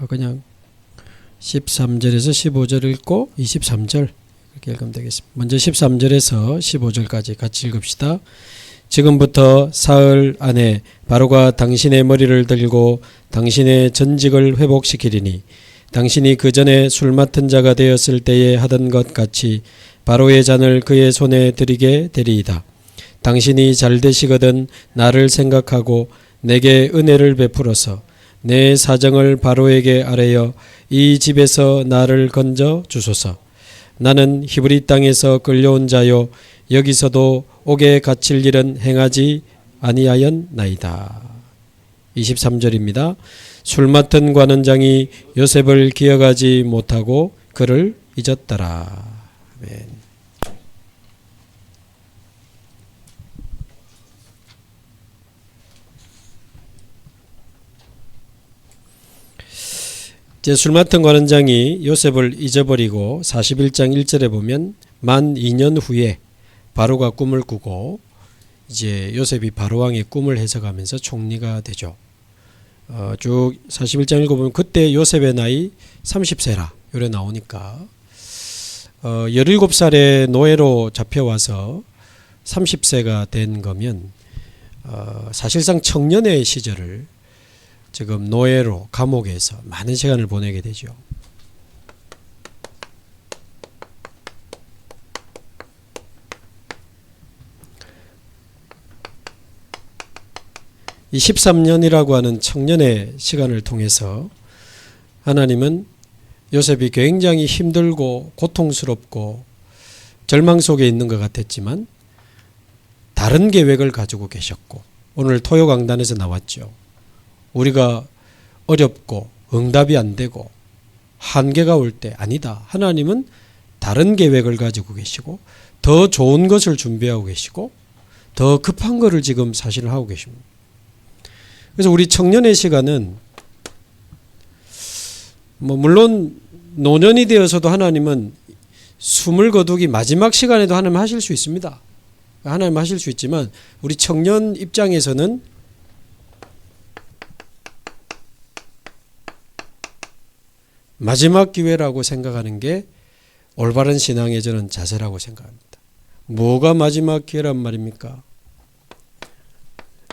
그냥 13절에서 15절 읽고 23절 이렇게 읽으면 되겠습니다. 먼저 13절에서 15절까지 같이 읽읍시다. 지금부터 사흘 안에 바로가 당신의 머리를 들고 당신의 전직을 회복시키리니 당신이 그 전에 술 맡은 자가 되었을 때에 하던 것 같이 바로의 잔을 그의 손에 드리게 되리이다. 당신이 잘 되시거든 나를 생각하고 내게 은혜를 베풀어서 내 사정을 바로에게 아뢰어 이 집에서 나를 건져 주소서. 나는 히브리 땅에서 끌려온 자요 여기서도 옥에 갇힐 일은 행하지 아니하였나이다. 23절입니다. 술 맡은 관원장이 요셉을 기억하지 못하고 그를 잊었더라. 아멘. 이제 술 맡은 관원장이 요셉을 잊어버리고 41장 1절에 보면 만 2년 후에 바로가 꿈을 꾸고 이제 요셉이 바로왕의 꿈을 해석하면서 총리가 되죠. 쭉 41장 읽어보면 그때 요셉의 나이 30세라 요래 나오니까 17살의 노예로 잡혀와서 30세가 된 거면 사실상 청년의 시절을 지금 노예로 감옥에서 많은 시간을 보내게 되죠. 이 13년이라고 하는 청년의 시간을 통해서 하나님은 요셉이 굉장히 힘들고 고통스럽고 절망 속에 있는 것 같았지만 다른 계획을 가지고 계셨고 오늘 토요강단에서 나왔죠. 우리가 어렵고 응답이 안 되고 한계가 올 때 아니다. 하나님은 다른 계획을 가지고 계시고 더 좋은 것을 준비하고 계시고 더 급한 것을 지금 사실을 하고 계십니다. 그래서 우리 청년의 시간은 물론 노년이 되어서도 하나님은 숨을 거두기 마지막 시간에도 하나님 하실 수 있습니다. 하나님 하실 수 있지만 우리 청년 입장에서는 마지막 기회라고 생각하는 게 올바른 신앙의 저는 자세라고 생각합니다. 뭐가 마지막 기회란 말입니까?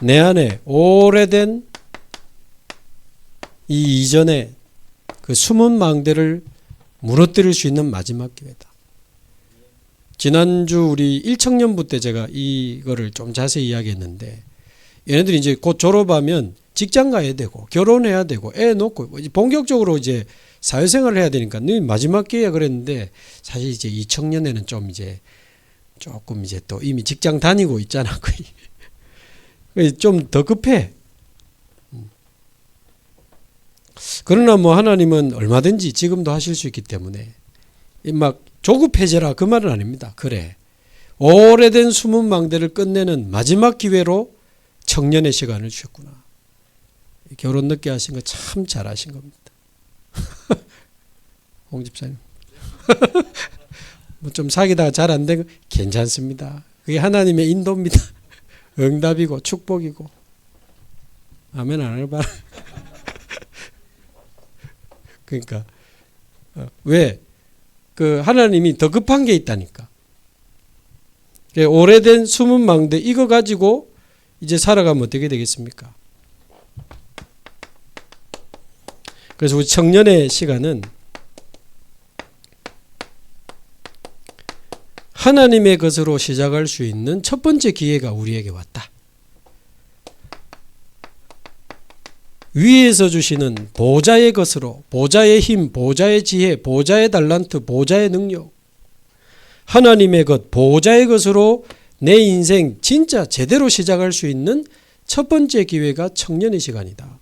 내 안에 오래된 이 이전에 그 숨은 망대를 무너뜨릴 수 있는 마지막 기회다. 지난주 우리 1청년부 때 제가 이거를 좀 자세히 이야기했는데 얘네들이 이제 곧 졸업하면 직장 가야 되고 결혼해야 되고 애 놓고 본격적으로 이제 사회생활을 해야 되니까 마지막 기회야 그랬는데 사실 이제 2청년에는 좀 이제 조금 이제 또 이미 직장 다니고 있잖아. 좀 더 급해. 그러나 뭐 하나님은 얼마든지 지금도 하실 수 있기 때문에 막 조급해져라 그 말은 아닙니다. 그래. 오래된 숨은 망대를 끝내는 마지막 기회로 청년의 시간을 주셨구나. 결혼 늦게 하신 거 참 잘하신 겁니다. 홍 집사님. 뭐 좀 사귀다가 잘 안 되고 괜찮습니다. 그게 하나님의 인도입니다. 응답이고 축복이고. 아멘 안 해봐. 그러니까 왜? 그 하나님이 더 급한 게 있다니까. 오래된 숨은 망대 이거 가지고 이제 살아가면 어떻게 되겠습니까? 그래서 우리 청년의 시간은 하나님의 것으로 시작할 수 있는 첫 번째 기회가 우리에게 왔다. 위에서 주시는 보좌의 것으로 보좌의 힘, 보좌의 지혜, 보좌의 달란트, 보좌의 능력 하나님의 것, 보좌의 것으로 내 인생 진짜 제대로 시작할 수 있는 첫 번째 기회가 청년의 시간이다.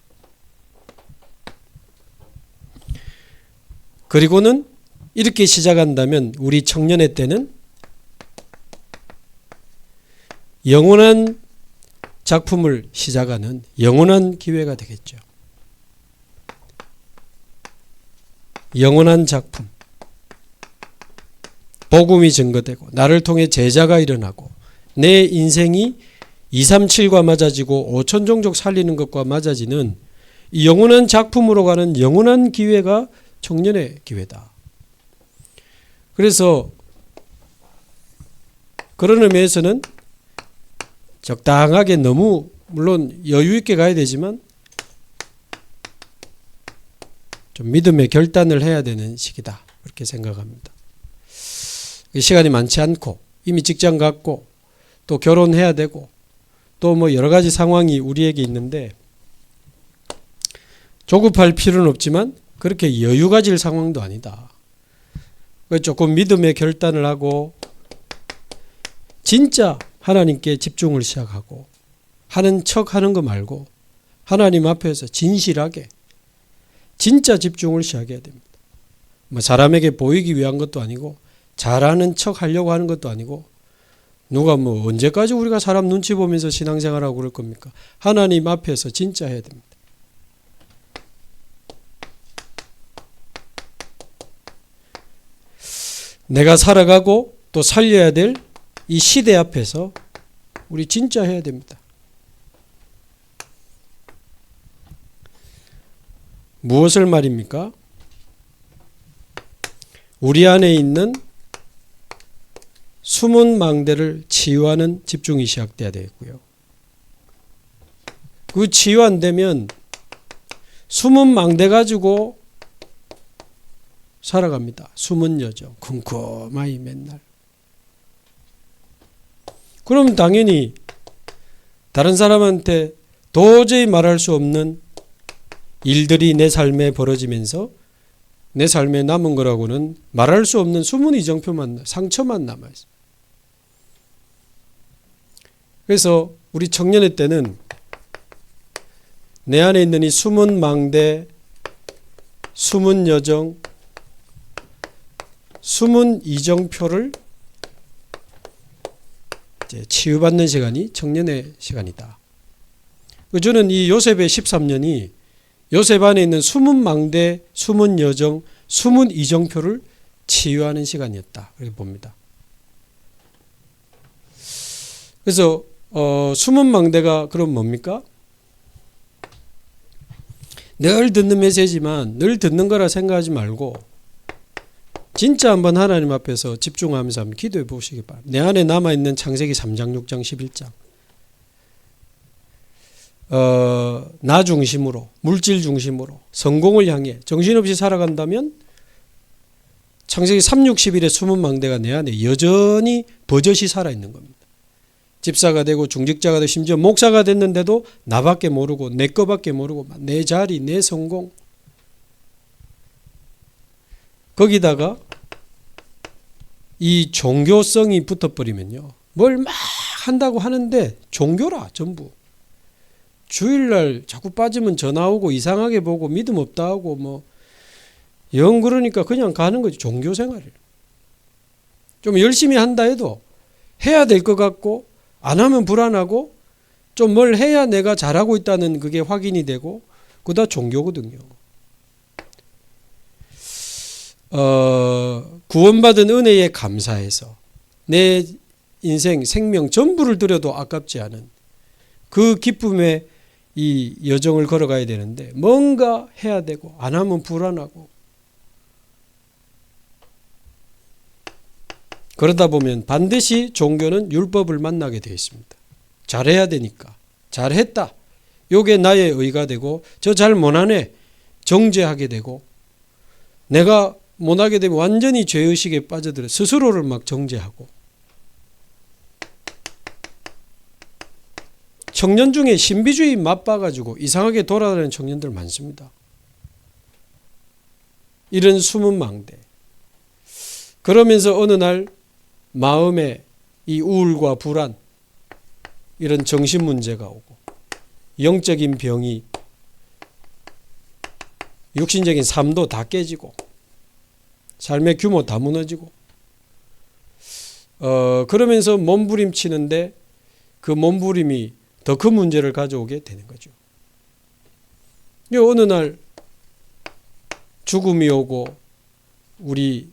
그리고는 이렇게 시작한다면 우리 청년의 때는 영원한 작품을 시작하는 영원한 기회가 되겠죠. 영원한 작품. 복음이 증거되고 나를 통해 제자가 일어나고 내 인생이 237과 맞아지고 5천 종족 살리는 것과 맞아지는 이 영원한 작품으로 가는 영원한 기회가 청년의 기회다. 그래서 그런 의미에서는 적당하게 너무 물론 여유 있게 가야 되지만 좀 믿음의 결단을 해야 되는 시기다. 그렇게 생각합니다. 시간이 많지 않고 이미 직장 갔고 또 결혼해야 되고 또 뭐 여러 가지 상황이 우리에게 있는데 조급할 필요는 없지만 그렇게 여유 가질 상황도 아니다. 조금 믿음의 결단을 하고 진짜 하나님께 집중을 시작하고 하는 척 하는 거 말고 하나님 앞에서 진실하게 진짜 집중을 시작해야 됩니다. 뭐 사람에게 보이기 위한 것도 아니고 잘하는 척 하려고 하는 것도 아니고 누가 뭐 언제까지 우리가 사람 눈치 보면서 신앙생활하고 그럴 겁니까? 하나님 앞에서 진짜 해야 됩니다. 내가 살아가고 또 살려야 될 이 시대 앞에서 우리 진짜 해야 됩니다. 무엇을 말입니까? 우리 안에 있는 숨은 망대를 치유하는 집중이 시작돼야 되고요. 그 치유 안 되면 숨은 망대 가지고 살아갑니다. 숨은 여정, 쿵쿵하이 맨날. 그럼 당연히 다른 사람한테 도저히 말할 수 없는 일들이 내 삶에 벌어지면서 내 삶에 남은 거라고는 말할 수 없는 숨은 이정표만, 상처만 남아있어요. 그래서 우리 청년의 때는 내 안에 있는 이 숨은 망대, 숨은 여정, 숨은 이정표를 이제 치유받는 시간이 청년의 시간이다. 저는 이 요셉의 13년이 요셉 안에 있는 숨은 망대, 숨은 여정, 숨은 이정표를 치유하는 시간이었다. 그렇게 봅니다. 그래서 숨은 망대가 그럼 뭡니까? 늘 듣는 메시지만 늘 듣는 거라 생각하지 말고 진짜 한번 하나님 앞에서 집중하면서 한번 기도해 보시기 바랍니다. 내 안에 남아있는 창세기 3장, 6장, 11장 나 중심으로, 물질 중심으로 성공을 향해 정신없이 살아간다면 창세기 3, 6, 11의 숨은 망대가 내 안에 여전히 버젓이 살아있는 겁니다. 집사가 되고 중직자가 되고 심지어 목사가 됐는데도 나밖에 모르고 내 거밖에 모르고 내 자리, 내 성공 거기다가 이 종교성이 붙어버리면요. 뭘 막 한다고 하는데 종교라 전부. 주일날 자꾸 빠지면 전화 오고 이상하게 보고 믿음 없다 하고 뭐 영 그러니까 그냥 가는 거지. 종교생활을. 좀 열심히 한다 해도 해야 될 것 같고 안 하면 불안하고 좀 뭘 해야 내가 잘하고 있다는 그게 확인이 되고 그다 종교거든요. 구원받은 은혜에 감사해서 내 인생, 생명 전부를 들여도 아깝지 않은 그 기쁨의 이 여정을 걸어가야 되는데 뭔가 해야 되고 안 하면 불안하고 그러다 보면 반드시 종교는 율법을 만나게 되어 있습니다. 잘해야 되니까. 잘했다. 요게 나의 의가 되고 저 잘 못하네. 정죄하게 되고 내가 못하게 되면 완전히 죄의식에 빠져들어 스스로를 막 정죄하고 청년 중에 신비주의 맛봐가지고 이상하게 돌아다니는 청년들 많습니다. 이런 숨은 망대. 그러면서 어느 날 마음에 이 우울과 불안 이런 정신 문제가 오고 영적인 병이 육신적인 삶도 다 깨지고 삶의 규모 다 무너지고 그러면서 몸부림치는데 그 몸부림이 더 큰 문제를 가져오게 되는 거죠. 어느 날 죽음이 오고 우리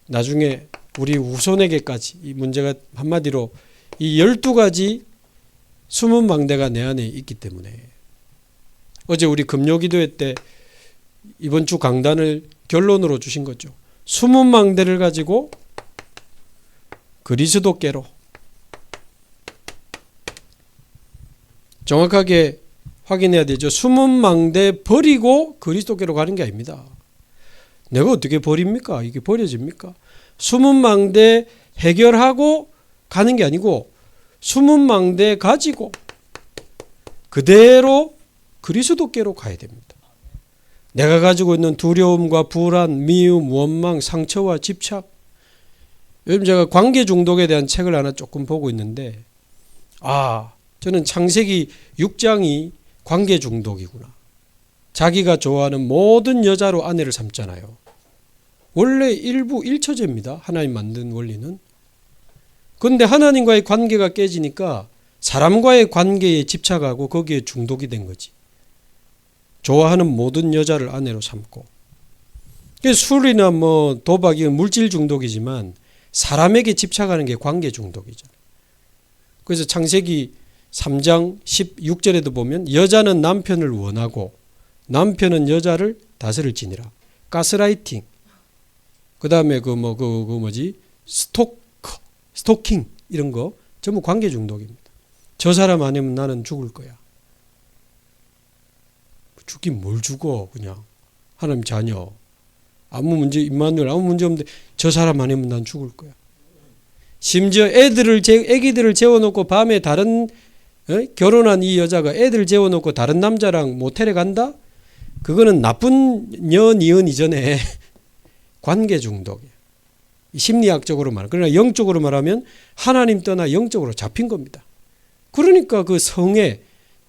나중에 우리 후손에게까지 이 문제가 한마디로 이 12가지 숨은 망대가 내 안에 있기 때문에 어제 우리 금요기도회 때 이번 주 강단을 결론으로 주신 거죠. 숨은 망대를 가지고 그리스도께로, 정확하게 확인해야 되죠. 숨은 망대 버리고 그리스도께로 가는 게 아닙니다. 내가 어떻게 버립니까? 이게 버려집니까? 숨은 망대 해결하고 가는 게 아니고 숨은 망대 가지고 그대로 그리스도께로 가야 됩니다. 내가 가지고 있는 두려움과 불안, 미움, 원망, 상처와 집착. 요즘 제가 관계 중독에 대한 책을 하나 조금 보고 있는데, 저는 창세기 6장이 관계 중독이구나. 자기가 좋아하는 모든 여자로 아내를 삼잖아요. 원래 일부 1처제입니다. 하나님 만든 원리는. 그런데 하나님과의 관계가 깨지니까 사람과의 관계에 집착하고 거기에 중독이 된 거지. 좋아하는 모든 여자를 아내로 삼고. 술이나 도박이 물질 중독이지만 사람에게 집착하는 게 관계 중독이잖아요. 그래서 창세기 3장 16절에도 보면 여자는 남편을 원하고 남편은 여자를 다스릴지니라. 가스라이팅. 그 다음에 스토킹 이런 거 전부 관계 중독입니다. 저 사람 아니면 나는 죽을 거야. 죽긴 뭘 죽어. 그냥 하나님 자녀 아무 문제, 임마누엘 아무 문제 없는데 저 사람 아니면 난 죽을 거야. 심지어 애기들을 재워놓고 밤에 다른 결혼한 이 여자가 애들 재워놓고 다른 남자랑 모텔에 간다? 그거는 나쁜 이혼 이전에 관계 중독이에요. 심리학적으로 말하면. 그러나 영적으로 말하면 하나님 떠나 영적으로 잡힌 겁니다. 그러니까 그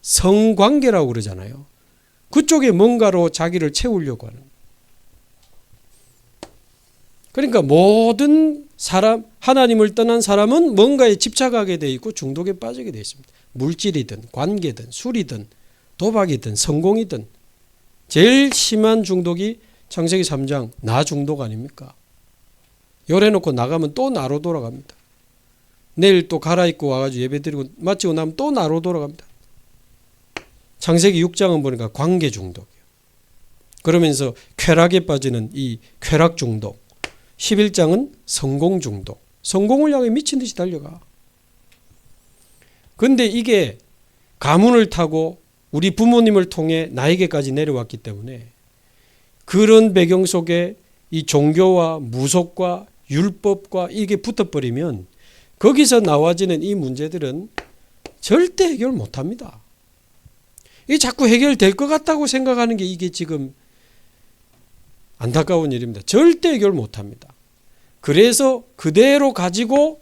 성관계라고 그러잖아요. 그쪽에 뭔가로 자기를 채우려고 하는. 그러니까 모든 사람, 하나님을 떠난 사람은 뭔가에 집착하게 돼 있고 중독에 빠지게 돼 있습니다. 물질이든 관계든 술이든 도박이든 성공이든. 제일 심한 중독이 창세기 3장 나 중독 아닙니까? 열해놓고 나가면 또 나로 돌아갑니다. 내일 또 갈아입고 와가지고 예배드리고 마치고 나면 또 나로 돌아갑니다. 창세기 6장은 보니까 관계 중독이에요. 그러면서 쾌락에 빠지는 이 쾌락 중독. 11장은 성공 중독. 성공을 향해 미친 듯이 달려가. 근데 이게 가문을 타고 우리 부모님을 통해 나에게까지 내려왔기 때문에 그런 배경 속에 이 종교와 무속과 율법과 이게 붙어버리면 거기서 나와지는 이 문제들은 절대 해결 못합니다. 이게 자꾸 해결될 것 같다고 생각하는 게 이게 지금 안타까운 일입니다. 절대 해결 못합니다. 그래서 그대로 가지고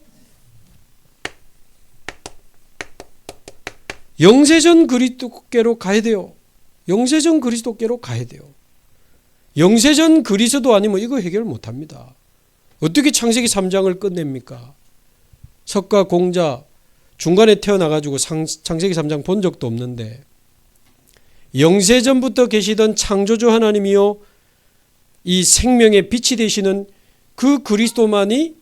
영세전 그리스도께로 가야 돼요. 영세전 그리스도께로 가야 돼요. 영세전 그리스도 아니면 이거 해결 못합니다. 어떻게 창세기 3장을 끝냅니까? 석가 공자 중간에 태어나가지고 창세기 3장 본 적도 없는데 영세전부터 계시던 창조주 하나님이요 이 생명의 빛이 되시는 그 그리스도만이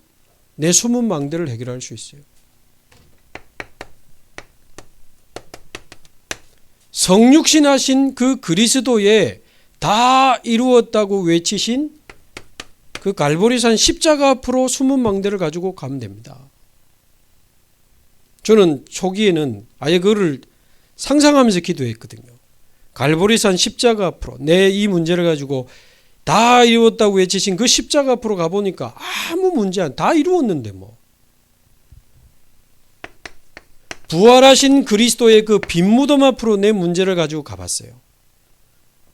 내 숨은 망대를 해결할 수 있어요. 성육신하신 그 그리스도에 다 이루었다고 외치신 그 갈보리산 십자가 앞으로 숨은 망대를 가지고 가면 됩니다. 저는 초기에는 아예 그거를 상상하면서 기도했거든요. 갈보리산 십자가 앞으로 내 이 문제를 가지고 다 이루었다고 외치신 그 십자가 앞으로 가보니까 아무 문제 안, 다 이루었는데 뭐. 부활하신 그리스도의 그 빈 무덤 앞으로 내 문제를 가지고 가봤어요.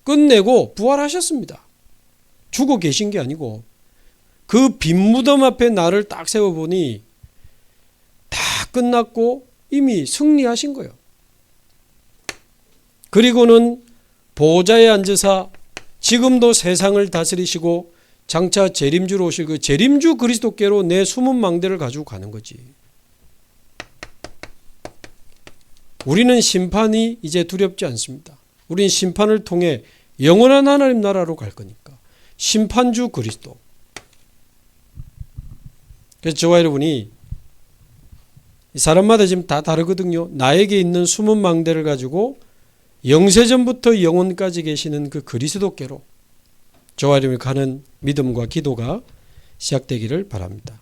끝내고 부활하셨습니다. 죽어 계신 게 아니고 그 빈 무덤 앞에 나를 딱 세워보니 다 끝났고 이미 승리하신 거예요. 그리고는 보좌에 앉으사 지금도 세상을 다스리시고 장차 재림주로 오실 그 재림주 그리스도께로 내 숨은 망대를 가지고 가는 거지. 우리는 심판이 이제 두렵지 않습니다. 우리는 심판을 통해 영원한 하나님 나라로 갈 거니까. 심판주 그리스도. 그래서 저와 여러분이 사람마다 지금 다 다르거든요. 나에게 있는 숨은 망대를 가지고 영세전부터 영원까지 계시는 그 그리스도께로 저와 여러분이 가는 믿음과 기도가 시작되기를 바랍니다.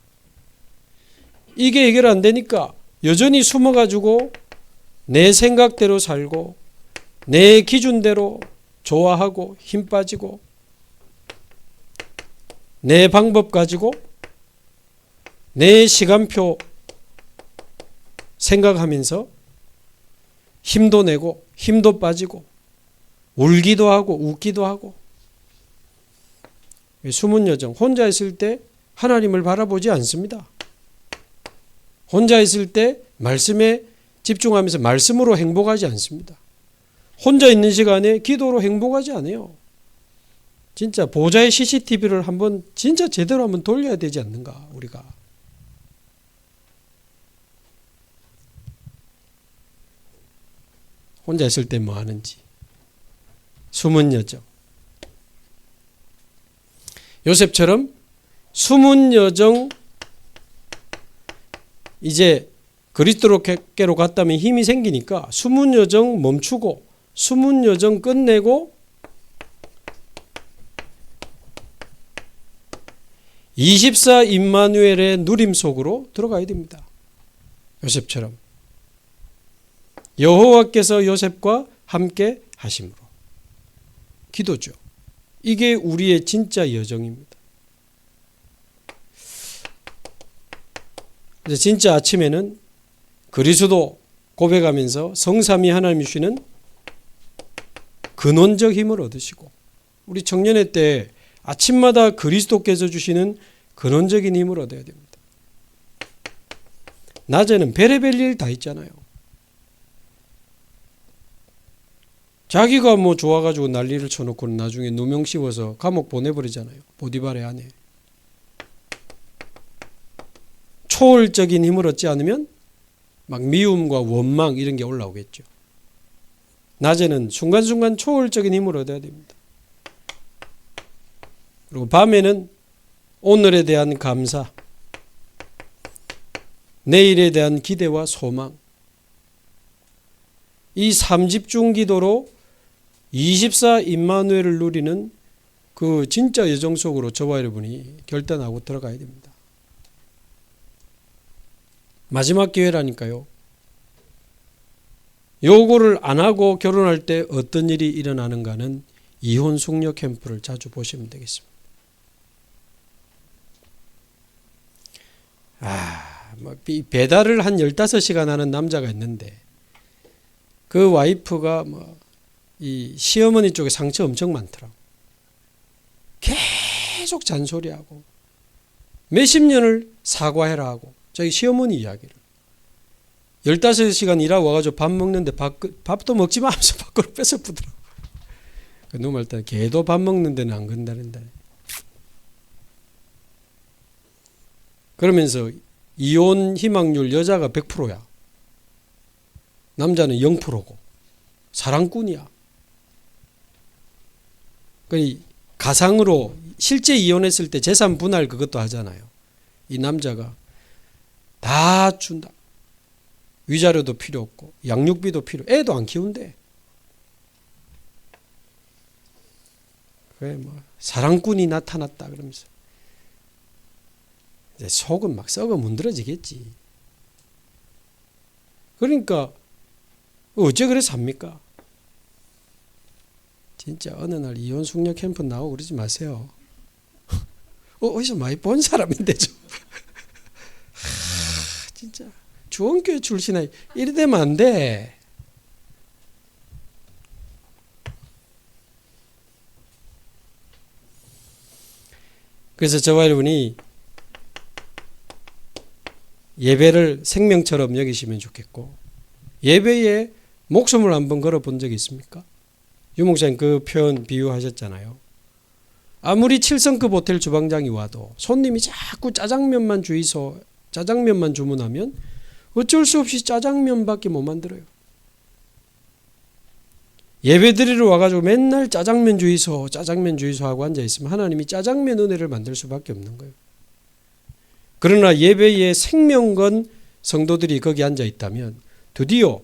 이게 해결 안 되니까 여전히 숨어가지고 내 생각대로 살고 내 기준대로 좋아하고 힘 빠지고 내 방법 가지고 내 시간표 생각하면서 힘도 내고 힘도 빠지고 울기도 하고 웃기도 하고 숨은 여정, 혼자 있을 때 하나님을 바라보지 않습니다. 혼자 있을 때 말씀에 집중하면서 말씀으로 행복하지 않습니다. 혼자 있는 시간에 기도로 행복하지 않아요. 진짜 보좌의 CCTV를 한번 진짜 제대로 한번 돌려야 되지 않는가 우리가. 혼자 있을 때 뭐 하는지. 숨은 여정. 요셉처럼 숨은 여정 이제 그리스도께로 갔다면 힘이 생기니까 숨은 여정 멈추고 숨은 여정 끝내고 24 임마누엘의 누림 속으로 들어가야 됩니다. 요셉처럼 여호와께서 요셉과 함께 하심으로 기도죠. 이게 우리의 진짜 여정입니다. 그래서 진짜 아침에는 그리스도 고백하면서 성삼위 하나님이 주시는 근원적 힘을 얻으시고 우리 청년회 때 아침마다 그리스도께서 주시는 근원적인 힘을 얻어야 됩니다. 낮에는 별의별 일 다 있잖아요. 자기가 뭐 좋아가지고 난리를 쳐놓고 나중에 누명 씌워서 감옥 보내버리잖아요. 보디발의 아내. 초월적인 힘을 얻지 않으면 막 미움과 원망 이런 게 올라오겠죠. 낮에는 순간순간 초월적인 힘을 얻어야 됩니다. 그리고 밤에는 오늘에 대한 감사, 내일에 대한 기대와 소망, 이 3집중 기도로 24 임마누엘을 누리는 그 진짜 여정 속으로 저와 여러분이 결단하고 들어가야 됩니다. 마지막 기회라니까요. 요거를 안 하고 결혼할 때 어떤 일이 일어나는가는 이혼 숙녀 캠프를 자주 보시면 되겠습니다. 배달을 한 15시간 하는 남자가 있는데 그 와이프가 이 시어머니 쪽에 상처 엄청 많더라고. 계속 잔소리하고 몇십 년을 사과해라 하고 저기 시어머니 이야기를 15시간 일하고 와가지고 밥 먹는데 밥도 먹지 마 하면서 밖으로 뺏어 pu더라고. 누구 말 때 개도 밥 먹는 데는 안 건다는데. 그러면서 이혼 희망률 여자가 100%야. 남자는 0%고 사랑꾼이야. 가상으로 실제 이혼했을 때 재산 분할 그것도 하잖아요. 이 남자가 다 준다. 위자료도 필요 없고 양육비도 필요, 애도 안 키운대. 그래 사랑꾼이 나타났다 그러면서 이제 속은 막 썩어 문드러지겠지. 그러니까 어째 그래서 합니까? 진짜 어느 날 이혼 숙녀 캠프 나오고 그러지 마세요. 어디서 많이 본 사람인데 좀. 진짜 주원교회 출신이 이래 되면 안 돼. 그래서 저와 여러분이 예배를 생명처럼 여기시면 좋겠고, 예배에 목숨을 한번 걸어본 적이 있습니까? 유목사님 그 표현 비유하셨잖아요. 아무리 7성급 호텔 주방장이 와도 손님이 자꾸 짜장면만 주문하면 어쩔 수 없이 짜장면밖에 못 만들어요. 예배 드리러 와가지고 맨날 짜장면 주이소 하고 앉아있으면 하나님이 짜장면 은혜를 만들 수밖에 없는 거예요. 그러나 예배에 생명 건 성도들이 거기 앉아있다면 드디어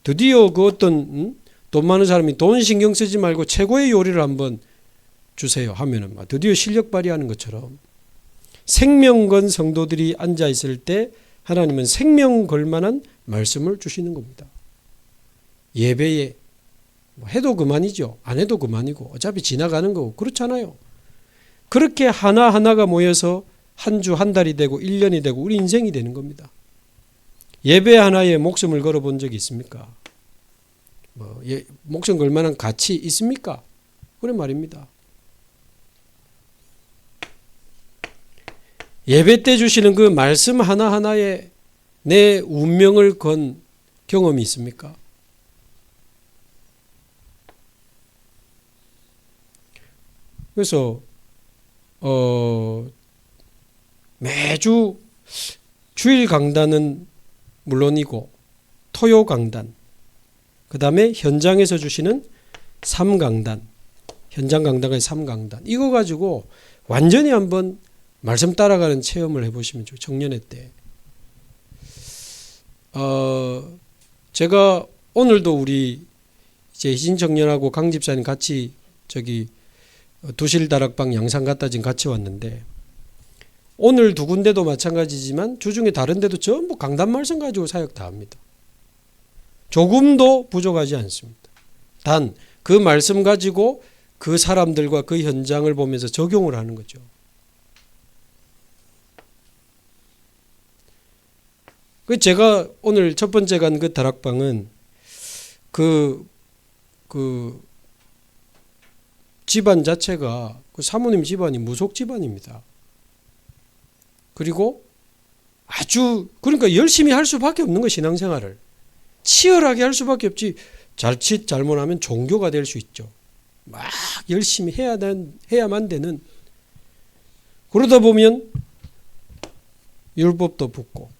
그 어떤 돈 많은 사람이 돈 신경 쓰지 말고 최고의 요리를 한번 주세요 하면은 드디어 실력 발휘하는 것처럼 생명 건 성도들이 앉아 있을 때 하나님은 생명 걸 만한 말씀을 주시는 겁니다. 예배에 해도 그만이죠. 안 해도 그만이고 어차피 지나가는 거고 그렇잖아요. 그렇게 하나하나가 모여서 한 주 한 달이 되고 1년이 되고 우리 인생이 되는 겁니다. 예배 하나에 목숨을 걸어본 적이 있습니까? 목숨 걸 만한 가치 있습니까? 그런 말입니다. 예배 때 주시는 그 말씀 하나하나에 내 운명을 건 경험이 있습니까? 그래서 매주 주일 강단은 물론이고 토요 강단, 그 다음에 현장에서 주시는 3강단, 현장 강단의 3강단 이거 가지고 완전히 한번 말씀 따라가는 체험을 해보시면 좋죠. 청년회 때. 제가 오늘도 우리 이제 희신청년하고 강 집사님 같이 두실다락방 양산 갔다 지금 같이 왔는데 오늘 두 군데도 마찬가지지만 주중에 다른 데도 전부 강단 말씀 가지고 사역 다 합니다. 조금도 부족하지 않습니다. 단 그 말씀 가지고 그 사람들과 그 현장을 보면서 적용을 하는 거죠. 제가 오늘 첫 번째 간 그 다락방은 그 집안 자체가 그 사모님 집안이 무속 집안입니다. 그리고 그러니까 열심히 할 수밖에 없는 거 신앙생활을. 치열하게 할 수밖에 없지. 자칫 잘못하면 종교가 될 수 있죠. 막 열심히 해야만 되는. 그러다 보면 율법도 붙고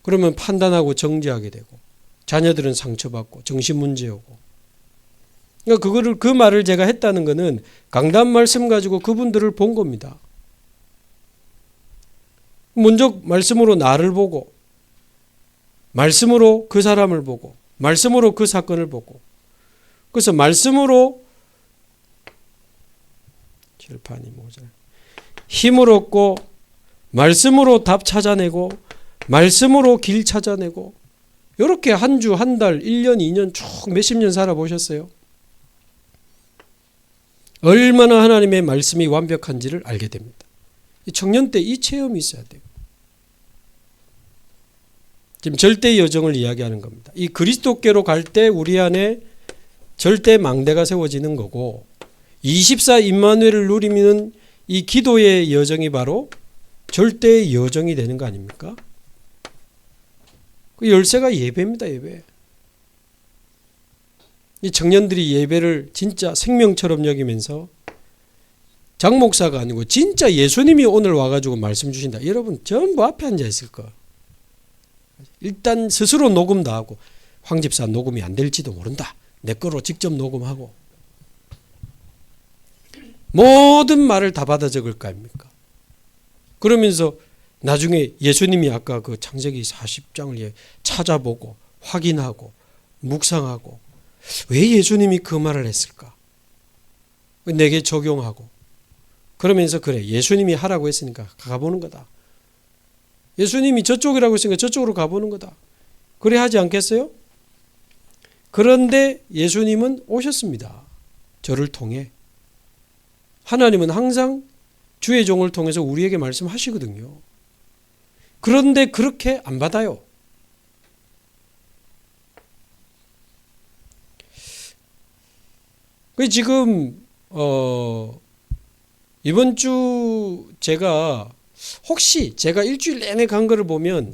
그러면 판단하고 정죄하게 되고 자녀들은 상처받고 정신 문제 오고. 그러니까 그 말을 제가 했다는 것은 강단 말씀 가지고 그분들을 본 겁니다. 먼저 말씀으로 나를 보고 말씀으로 그 사람을 보고 말씀으로 그 사건을 보고 그래서 말씀으로 칠판이 모자라 힘을 얻고 말씀으로 답 찾아내고 말씀으로 길 찾아내고 이렇게 한 주, 한 달, 1년, 2년 쭉 몇십 년 살아보셨어요? 얼마나 하나님의 말씀이 완벽한지를 알게 됩니다. 청년 때 이 체험이 있어야 돼요. 지금 절대 여정을 이야기하는 겁니다. 이 그리스도께로 갈 때 우리 안에 절대 망대가 세워지는 거고 24 임마누엘을 누리는 이 기도의 여정이 바로 절대의 여정이 되는 거 아닙니까? 그 열쇠가 예배입니다. 예배. 이 청년들이 예배를 진짜 생명처럼 여기면서 장 목사가 아니고 진짜 예수님이 오늘 와가지고 말씀 주신다. 여러분 전부 앞에 앉아 있을 거. 일단 스스로 녹음도 하고 황 집사 녹음이 안 될지도 모른다. 내 거로 직접 녹음하고 모든 말을 다 받아 적을 거 아닙니까? 그러면서 나중에 예수님이 아까 그 창세기 40장을 찾아보고 확인하고 묵상하고 왜 예수님이 그 말을 했을까? 내게 적용하고 그러면서 그래 예수님이 하라고 했으니까 가보는 거다. 예수님이 저쪽이라고 했으니까 저쪽으로 가보는 거다. 그래 하지 않겠어요? 그런데 예수님은 오셨습니다. 저를 통해. 하나님은 항상 주의 종을 통해서 우리에게 말씀하시거든요. 그런데 그렇게 안 받아요. 지금 이번 주 혹시 제가 일주일 내내 간 거를 보면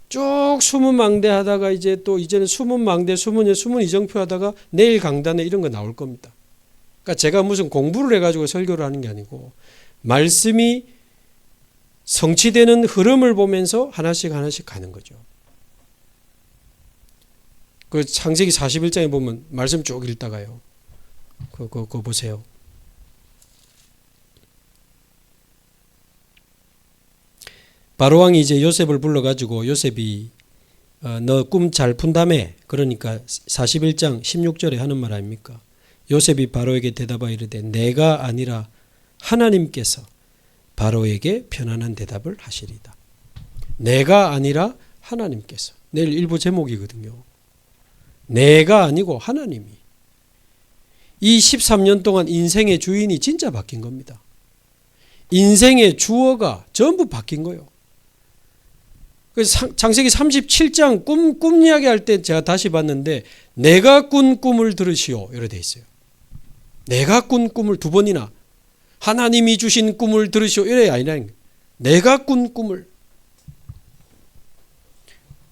쭉 수문망대 하다가 이제는 수문망대, 수문 이정표 하다가 내일 강단에 이런 거 나올 겁니다. 그러니까 제가 무슨 공부를 해가지고 설교를 하는 게 아니고 말씀이 성취되는 흐름을 보면서 하나씩 가는 거죠. 그 창세기 41장에 보면 말씀 쭉 읽다가요. 그거 보세요. 바로왕이 이제 요셉을 불러가지고 요셉이 너 꿈 잘 푼다며. 그러니까 41장 16절에 하는 말 아닙니까? 요셉이 바로에게 대답하여 이르되 내가 아니라 하나님께서 바로에게 편안한 대답을 하시리다. 내가 아니라 하나님께서. 내일 일부 제목이거든요. 내가 아니고 하나님이. 이 13년 동안 인생의 주인이 진짜 바뀐 겁니다. 인생의 주어가 전부 바뀐 거예요. 창세기 37장 꿈 이야기 할 때 제가 다시 봤는데 내가 꾼 꿈을 들으시오 이렇게 돼 있어요. 내가 꾼 꿈을 두 번이나 하나님이 주신 꿈을 들으시오 이래 아니라 내가 꾼 꿈을.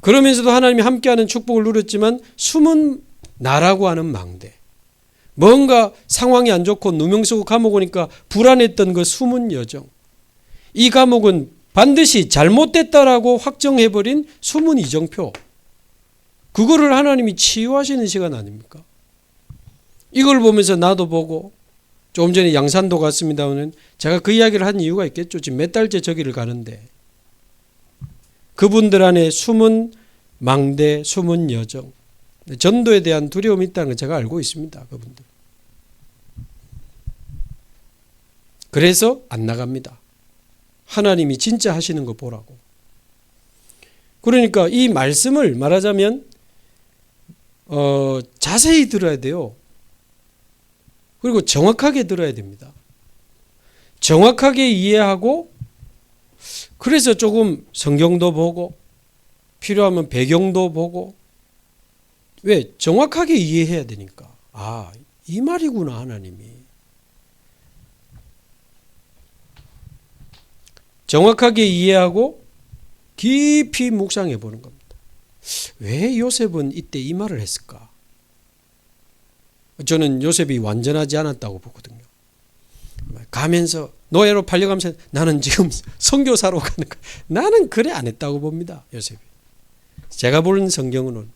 그러면서도 하나님이 함께하는 축복을 누렸지만 숨은 나라고 하는 망대. 뭔가 상황이 안 좋고 누명 쓰고 감옥 오니까 불안했던 그 숨은 여정. 이 감옥은 반드시 잘못됐다라고 확정해버린 숨은 이정표. 그거를 하나님이 치유하시는 시간 아닙니까? 이걸 보면서 나도 보고 조금 전에 양산도 갔습니다만 제가 그 이야기를 한 이유가 있겠죠. 지금 몇 달째 저기를 가는데 그분들 안에 숨은 망대, 숨은 여정, 전도에 대한 두려움이 있다는 걸 제가 알고 있습니다. 그분들. 그래서 안 나갑니다. 하나님이 진짜 하시는 거 보라고. 그러니까 이 말씀을 말하자면 자세히 들어야 돼요. 그리고 정확하게 들어야 됩니다. 정확하게 이해하고 그래서 조금 성경도 보고 필요하면 배경도 보고 왜? 정확하게 이해해야 되니까. 아, 이 말이구나 하나님이. 정확하게 이해하고 깊이 묵상해 보는 겁니다. 왜 요셉은 이때 이 말을 했을까? 저는 요셉이 완전하지 않았다고 보거든요. 가면서 노예로 팔려가면서 나는 지금 선교사로 가는 거야. 나는 그래 안 했다고 봅니다. 요셉이. 제가 보는 성경은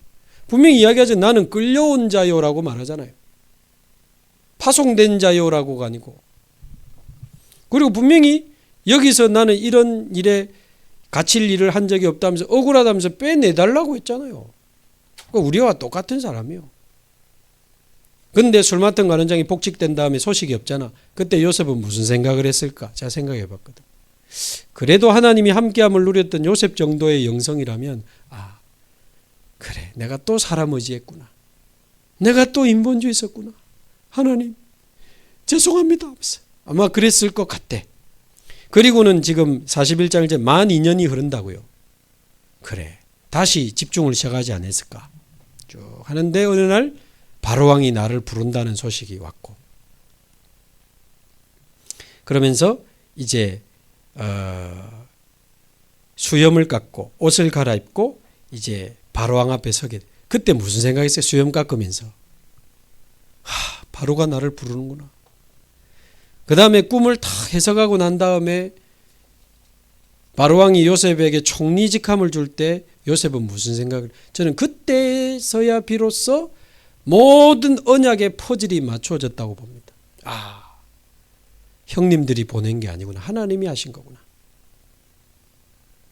분명히 이야기하죠. 나는 끌려온 자요라고 말하잖아요. 파송된 자요라고가 아니고. 그리고 분명히 여기서 나는 이런 일에 갇힐 일을 한 적이 없다면서 억울하다면서 빼내달라고 했잖아요. 우리와 똑같은 사람이요. 근데 술 맡은 관원장이 복직된 다음에 소식이 없잖아. 그때 요셉은 무슨 생각을 했을까? 제가 생각해 봤거든. 그래도 하나님이 함께함을 누렸던 요셉 정도의 영성이라면 아, 그래 내가 또 사람 의지했구나. 내가 또 인본주의 있었구나. 하나님 죄송합니다 하면서 아마 그랬을 것 같대. 그리고는 지금 41장 이제 만 2년이 흐른다고요. 그래 다시 집중을 시작하지 않았을까 쭉 하는데 어느 날 바로왕이 나를 부른다는 소식이 왔고 그러면서 이제 수염을 깎고 옷을 갈아입고 이제 바로왕 앞에 서게 돼. 그때 무슨 생각했어요? 수염 깎으면서 바로가 나를 부르는구나. 그 다음에 꿈을 다 해석하고 난 다음에 바로왕이 요셉에게 총리직함을 줄 때 요셉은 무슨 생각을 저는 그때서야 비로소 모든 언약의 퍼즐이 맞춰졌다고 봅니다. 아, 형님들이 보낸 게 아니구나. 하나님이 하신 거구나.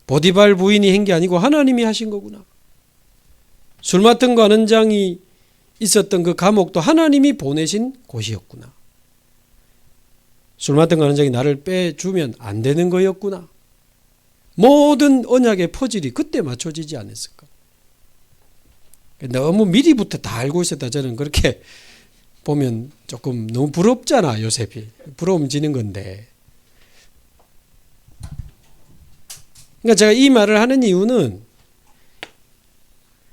보디발 부인이 한 게 아니고 하나님이 하신 거구나. 술 맡은 관원장이 있었던 그 감옥도 하나님이 보내신 곳이었구나. 술 맡은 관원장이 나를 빼주면 안 되는 거였구나. 모든 언약의 퍼즐이 그때 맞춰지지 않았을까. 너무 미리부터 다 알고 있었다. 저는 그렇게 보면 조금 너무 부럽잖아. 요셉이. 부러움지는 건데. 그러니까 제가 이 말을 하는 이유는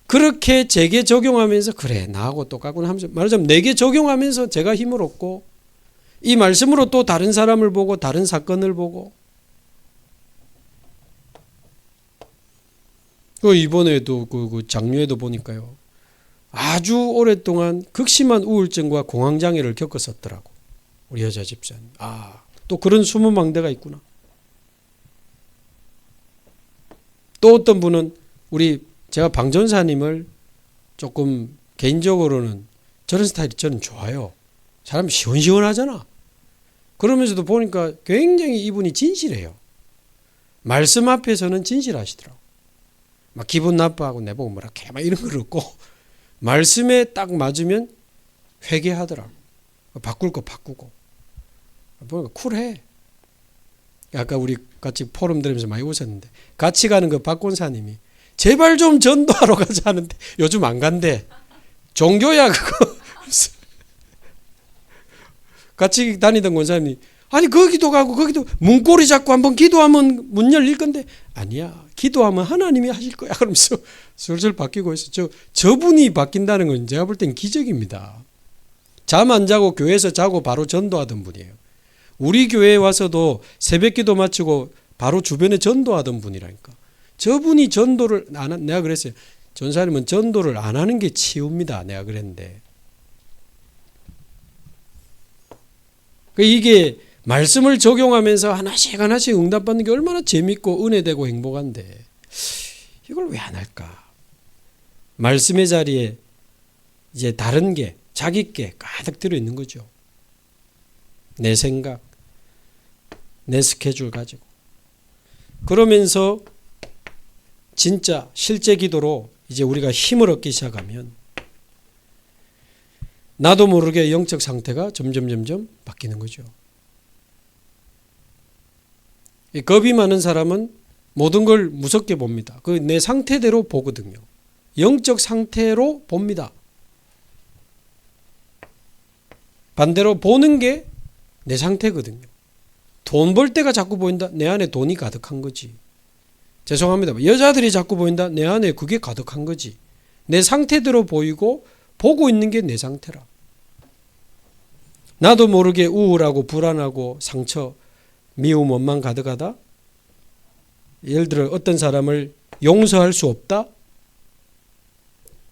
그렇게 제게 적용하면서 그래 나하고 똑같구나 하면서 말하자면 내게 적용하면서 제가 힘을 얻고 이 말씀으로 또 다른 사람을 보고 다른 사건을 보고 이번에도 그 장류에도 보니까요. 아주 오랫동안 극심한 우울증과 공황장애를 겪었었더라고. 우리 여자 집사님. 아, 또 그런 숨은 망대가 있구나. 또 어떤 분은 제가 방 전사님을 조금 개인적으로는 저런 스타일이 저는 좋아요. 사람 시원시원하잖아. 그러면서도 보니까 굉장히 이분이 진실해요. 말씀 앞에서는 진실하시더라고. 막 기분 나빠하고 내보고 뭐라 해 막 이런 걸 없고 말씀에 딱 맞으면 회개하더라고. 바꿀 거 바꾸고. 보니까 쿨해. 아까 우리 같이 포럼 들으면서 많이 오셨는데 같이 가는 그 박 권사님이 제발 좀 전도하러 가자 하는데 요즘 안 간대. 종교야 그거. 같이 다니던 권사님이 아니 거기도 가고 거기도 문고리 잡고 한번 기도하면 문 열릴 건데 아니야. 기도하면 하나님이 하실 거야. 그러면서 슬슬 바뀌고 있어. 저분이 바뀐다는 건 제가 볼 땐 기적입니다. 잠 안 자고 교회에서 자고 바로 전도하던 분이에요. 우리 교회에 와서도 새벽기도 마치고 바로 주변에 전도하던 분이라니까. 저분이 전도를 내가 그랬어요. 전사님은 전도를 안 하는 게 치유입니다. 내가 그랬는데. 이게 말씀을 적용하면서 하나씩 하나씩 응답받는 게 얼마나 재밌고 은혜되고 행복한데 이걸 왜 안 할까? 말씀의 자리에 이제 다른 게 자기 게 가득 들어있는 거죠. 내 생각, 내 스케줄 가지고. 그러면서 진짜 실제 기도로 이제 우리가 힘을 얻기 시작하면 나도 모르게 영적 상태가 점점 바뀌는 거죠. 겁이 많은 사람은 모든 걸 무섭게 봅니다. 그 내 상태대로 보거든요. 영적 상태로 봅니다. 반대로 보는 게 내 상태거든요. 돈 벌 때가 자꾸 보인다? 내 안에 돈이 가득한 거지. 죄송합니다. 여자들이 자꾸 보인다? 내 안에 그게 가득한 거지. 내 상태대로 보이고 보고 있는 게 내 상태라. 나도 모르게 우울하고 불안하고 상처, 미움, 원망 가득하다? 예를 들어 어떤 사람을 용서할 수 없다?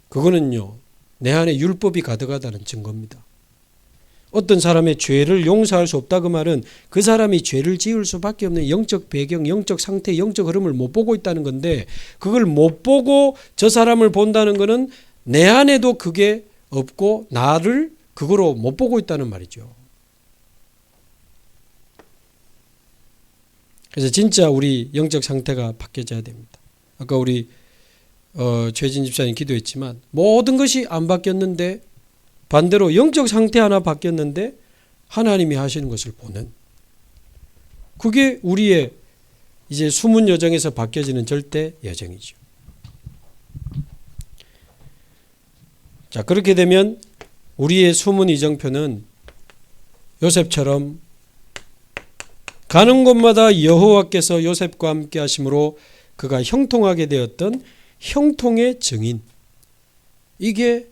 그거는요, 내 안에 율법이 가득하다는 증거입니다. 어떤 사람의 죄를 용서할 수 없다 그 말은 그 사람이 죄를 지을 수밖에 없는 영적 배경, 영적 상태, 영적 흐름을 못 보고 있다는 건데 그걸 못 보고 저 사람을 본다는 거는 내 안에도 그게 없고 나를 그거로 못 보고 있다는 말이죠. 그래서 진짜 우리 영적 상태가 바뀌어져야 됩니다. 아까 우리 최진 집사님 기도했지만 모든 것이 안 바뀌었는데 반대로 영적 상태 하나 바뀌었는데 하나님이 하시는 것을 보는 그게 우리의 이제 숨은 여정에서 바뀌어지는 절대 여정이죠. 자, 그렇게 되면 우리의 숨은 이정표는 요셉처럼 가는 곳마다 여호와께서 요셉과 함께 하심으로 그가 형통하게 되었던 형통의 증인. 이게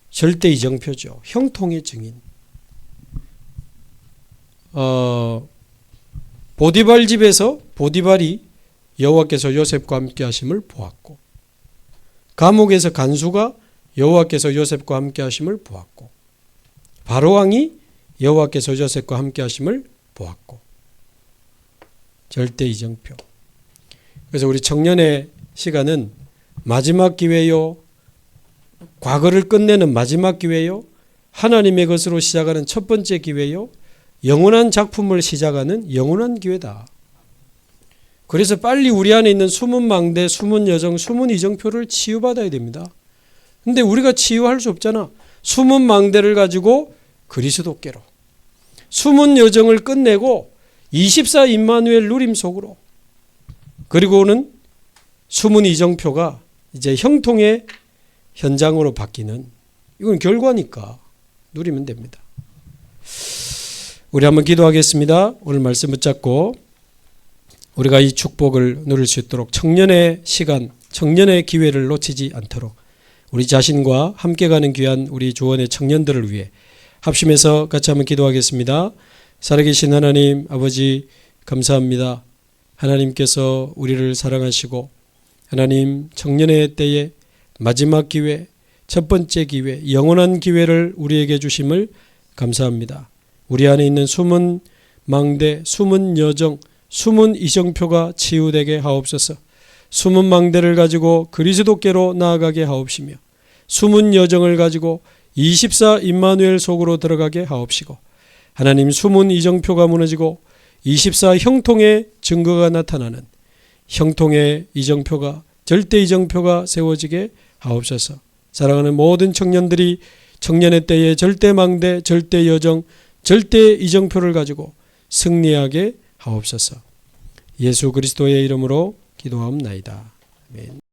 절대 이정표죠. 형통의 증인. 보디발 집에서 보디발이 여호와께서 요셉과 함께 하심을 보았고 감옥에서 간수가 여호와께서 요셉과 함께 하심을 보았고 바로왕이 여호와께서 요셉과 함께 하심을 보았고 절대 이정표. 그래서 우리 청년의 시간은 마지막 기회요. 과거를 끝내는 마지막 기회요. 하나님의 것으로 시작하는 첫 번째 기회요. 영원한 작품을 시작하는 영원한 기회다. 그래서 빨리 우리 안에 있는 숨은 망대, 숨은 여정, 숨은 이정표를 치유받아야 됩니다. 근데 우리가 치유할 수 없잖아. 숨은 망대를 가지고 그리스도께로 숨은 여정을 끝내고 24 임마누엘 누림 속으로 그리고는 숨은 이정표가 이제 형통의 현장으로 바뀌는 이건 결과니까 누리면 됩니다. 우리 한번 기도하겠습니다. 오늘 말씀 붙잡고 우리가 이 축복을 누릴 수 있도록 청년의 시간, 청년의 기회를 놓치지 않도록 우리 자신과 함께 가는 귀한 우리 조원의 청년들을 위해 합심해서 같이 한번 기도하겠습니다. 살아계신 하나님 아버지 감사합니다. 하나님께서 우리를 사랑하시고 하나님 청년의 때에 마지막 기회, 첫 번째 기회, 영원한 기회를 우리에게 주심을 감사합니다. 우리 안에 있는 숨은 망대, 숨은 여정, 숨은 이정표가 치유되게 하옵소서. 숨은 망대를 가지고 그리스도께로 나아가게 하옵시며 숨은 여정을 가지고 24 임마누엘 속으로 들어가게 하옵시고 하나님 숨은 이정표가 무너지고 24 형통의 증거가 나타나는 형통의 이정표가 절대 이정표가 세워지게 하옵소서. 사랑하는 모든 청년들이 청년의 때에 절대 망대, 절대 여정, 절대 이정표를 가지고 승리하게 하옵소서. 예수 그리스도의 이름으로 기도하옵나이다. 아멘.